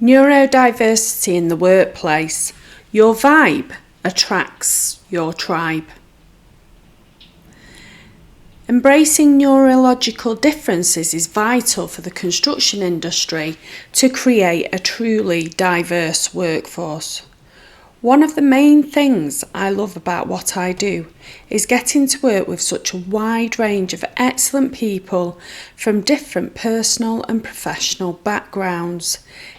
Neurodiversity in the workplace. Your vibe attracts your tribe. Embracing neurological differences is vital for the construction industry to create a truly diverse workforce. One of the main things I love about what I do is getting to work with such a wide range of excellent people from different personal and professional backgrounds.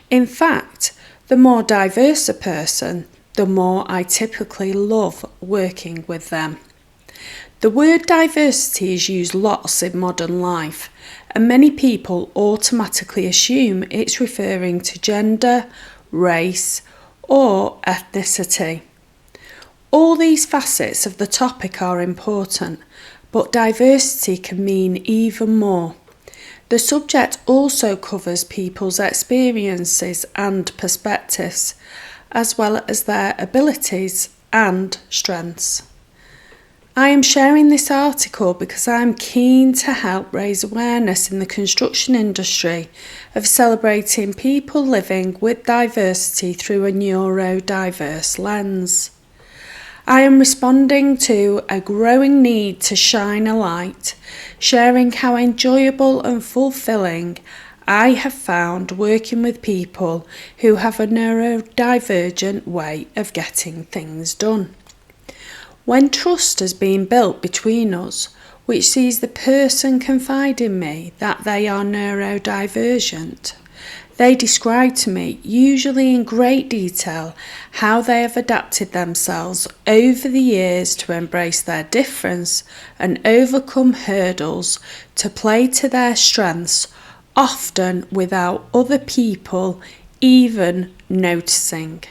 In fact, the more diverse a person, the more I typically love working with them. The word diversity is used lots in modern life, and many people automatically assume it's referring to gender, race, or ethnicity. All these facets of the topic are important, but diversity can mean even more. The subject also covers people's experiences and perspectives, as well as their abilities and strengths. I am sharing this article because I am keen to help raise awareness in the construction industry of celebrating people living with diversity through a neurodiverse lens. I am responding to a growing need to shine a light, sharing how enjoyable and fulfilling I have found working with people who have a neurodivergent way of getting things done. When trust has been built between us, which sees the person confide in me that they are neurodivergent, they describe to me, usually in great detail, how they have adapted themselves over the years to embrace their difference and overcome hurdles to play to their strengths, often without other people even noticing.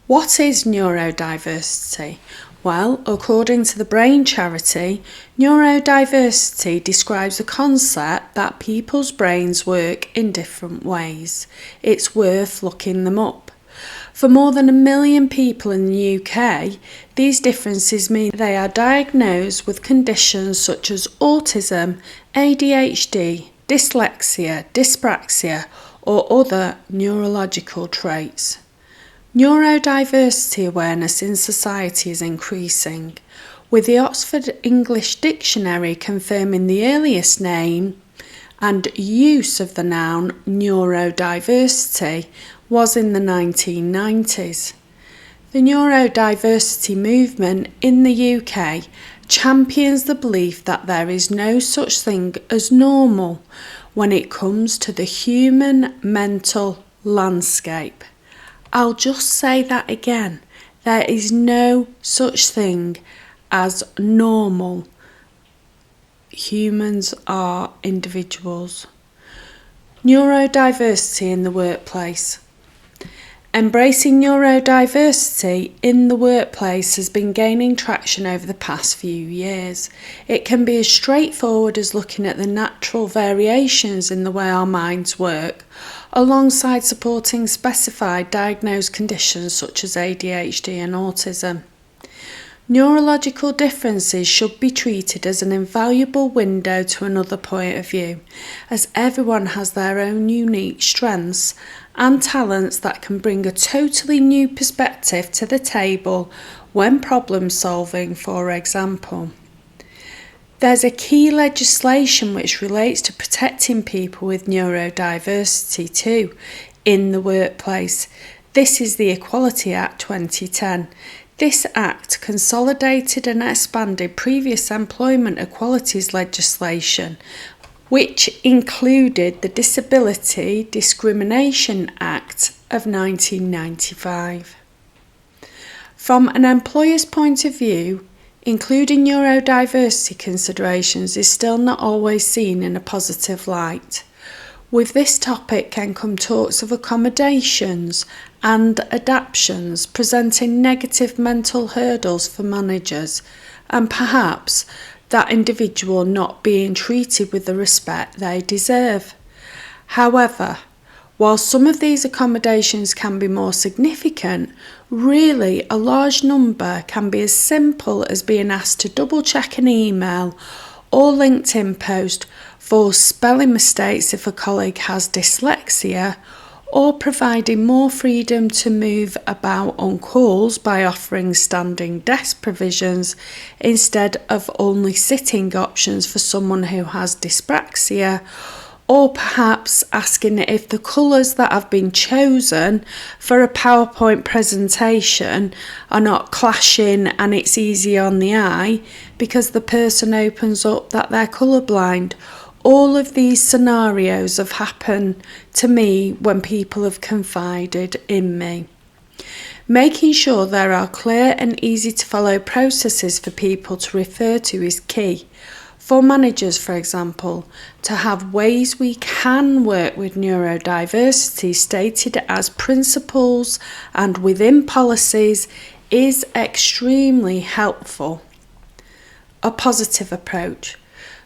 What is neurodiversity? Well, according to the Brain Charity, neurodiversity describes a concept that people's brains work in different ways. It's worth looking them up. For more than 1 million people in the UK, these differences mean they are diagnosed with conditions such as autism, ADHD, dyslexia, dyspraxia, or other neurological traits. Neurodiversity awareness in society is increasing, with the Oxford English Dictionary confirming the earliest name and use of the noun neurodiversity was in the 1990s. The neurodiversity movement in the UK champions the belief that there is no such thing as normal when it comes to the human mental landscape. I'll just say that again. There is no such thing as normal. Humans are individuals. Neurodiversity in the workplace. Embracing neurodiversity in the workplace has been gaining traction over the past few years. It can be as straightforward as looking at the natural variations in the way our minds work, alongside supporting specified diagnosed conditions such as ADHD and autism. Neurological differences should be treated as an invaluable window to another point of view, as everyone has their own unique strengths and talents that can bring a totally new perspective to the table when problem solving, for example. There's a key legislation which relates to protecting people with neurodiversity too in the workplace. This is the Equality Act 2010. This Act consolidated and expanded previous employment equalities legislation, which included the Disability Discrimination Act of 1995. From an employer's point of view, including neurodiversity considerations is still not always seen in a positive light. With this topic can come talks of accommodations and adaptations, presenting negative mental hurdles for managers, and perhaps that individual not being treated with the respect they deserve. However, while some of these accommodations can be more significant, really a large number can be as simple as being asked to double check an email or LinkedIn post for spelling mistakes if a colleague has dyslexia, or providing more freedom to move about on calls by offering standing desk provisions instead of only sitting options for someone who has dyspraxia, or perhaps asking if the colours that have been chosen for a PowerPoint presentation are not clashing and it's easy on the eye because the person opens up that they're colourblind. All of these scenarios have happened to me when people have confided in me. Making sure there are clear and easy to follow processes for people to refer to is key. For managers, for example, to have ways we can work with neurodiversity stated as principles and within policies is extremely helpful. A positive approach.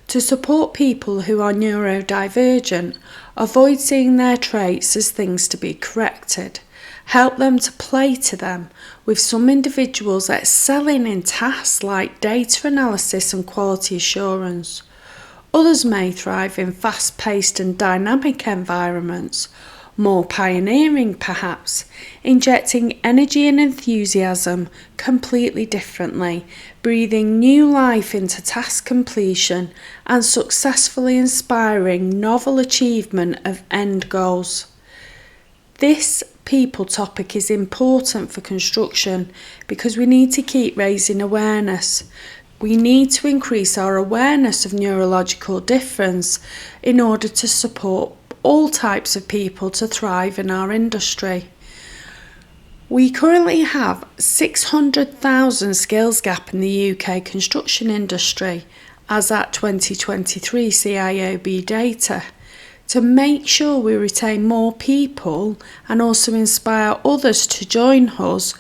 To support people who are neurodivergent, avoid seeing their traits as things to be corrected. Help them to play to them, with some individuals excelling in tasks like data analysis and quality assurance. Others may thrive in fast-paced and dynamic environments, more pioneering perhaps, injecting energy and enthusiasm completely differently, breathing new life into task completion and successfully inspiring novel achievement of end goals. This people topic is important for construction because we need to keep raising awareness. We need to increase our awareness of neurological difference in order to support all types of people to thrive in our industry. We currently have 600,000 skills gap in the UK construction industry as at 2023 CIOB data. To make sure we retain more people and also inspire others to join us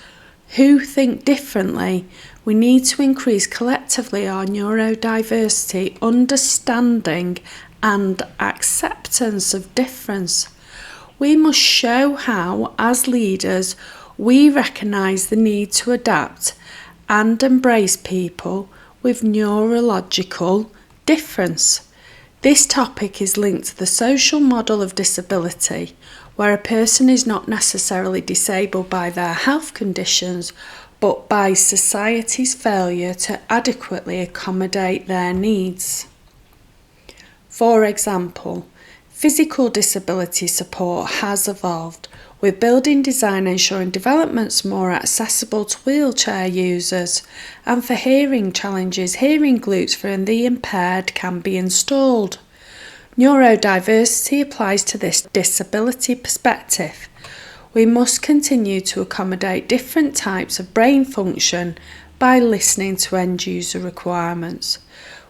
who think differently, we need to increase collectively our neurodiversity understanding and acceptance of difference. We must show how, as leaders, we recognise the need to adapt and embrace people with neurological difference. This topic is linked to the social model of disability, where a person is not necessarily disabled by their health conditions, but by society's failure to adequately accommodate their needs. For example, physical disability support has evolved, with building design ensuring developments more accessible to wheelchair users, and for hearing challenges, hearing glutes for the impaired can be installed. Neurodiversity applies to this disability perspective. We must continue to accommodate different types of brain function by listening to end-user requirements,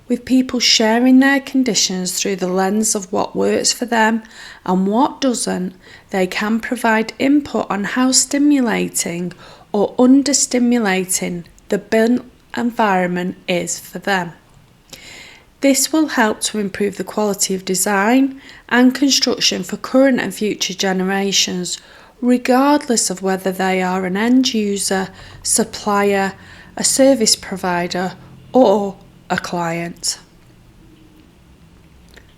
with people sharing their conditions through the lens of what works for them and what doesn't. They can provide input on how stimulating or understimulating the built environment is for them. This will help to improve the quality of design and construction for current and future generations, regardless of whether they are an end user, supplier, a service provider, or a client.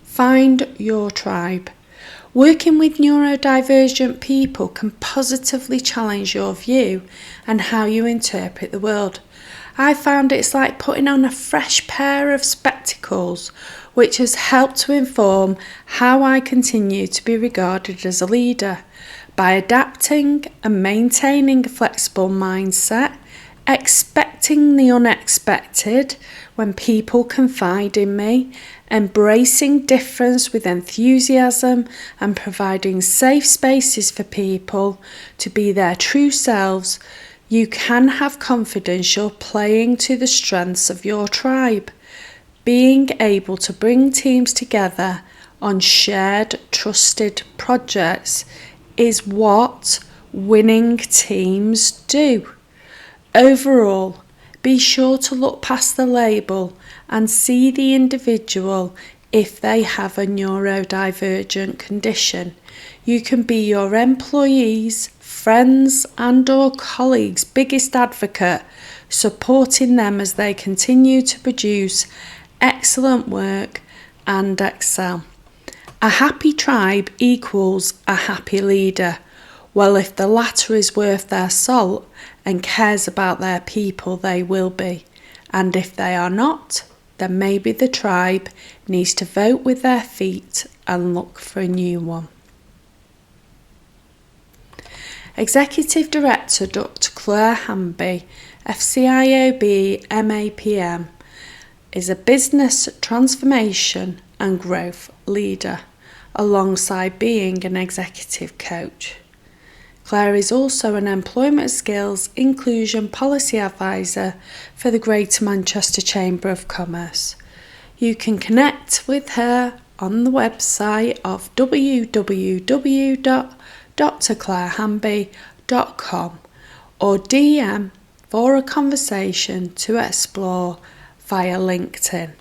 Find your tribe. Working with neurodivergent people can positively challenge your view and how you interpret the world. I found it's like putting on a fresh pair of spectacles, which has helped to inform how I continue to be regarded as a leader. By adapting and maintaining a flexible mindset, expecting the unexpected when people confide in me, embracing difference with enthusiasm and providing safe spaces for people to be their true selves, you can have confidence you're playing to the strengths of your tribe. Being able to bring teams together on shared, trusted projects is what winning teams do. Overall, be sure to look past the label and see the individual if they have a neurodivergent condition. You can be your employees, friends and/or colleagues' biggest advocate, supporting them as they continue to produce excellent work and excel. A happy tribe equals a happy leader. Well, if the latter is worth their salt and cares about their people, they will be. And if they are not, then maybe the tribe needs to vote with their feet and look for a new one. Executive Director Dr. Claire Hamby, FCIOB MAPM, is a business transformation and growth leader, alongside being an executive coach. Claire is also an employment skills inclusion policy advisor for the Greater Manchester Chamber of Commerce. You can connect with her on the website of www.drclairehamby.com or DM for a conversation to explore via LinkedIn.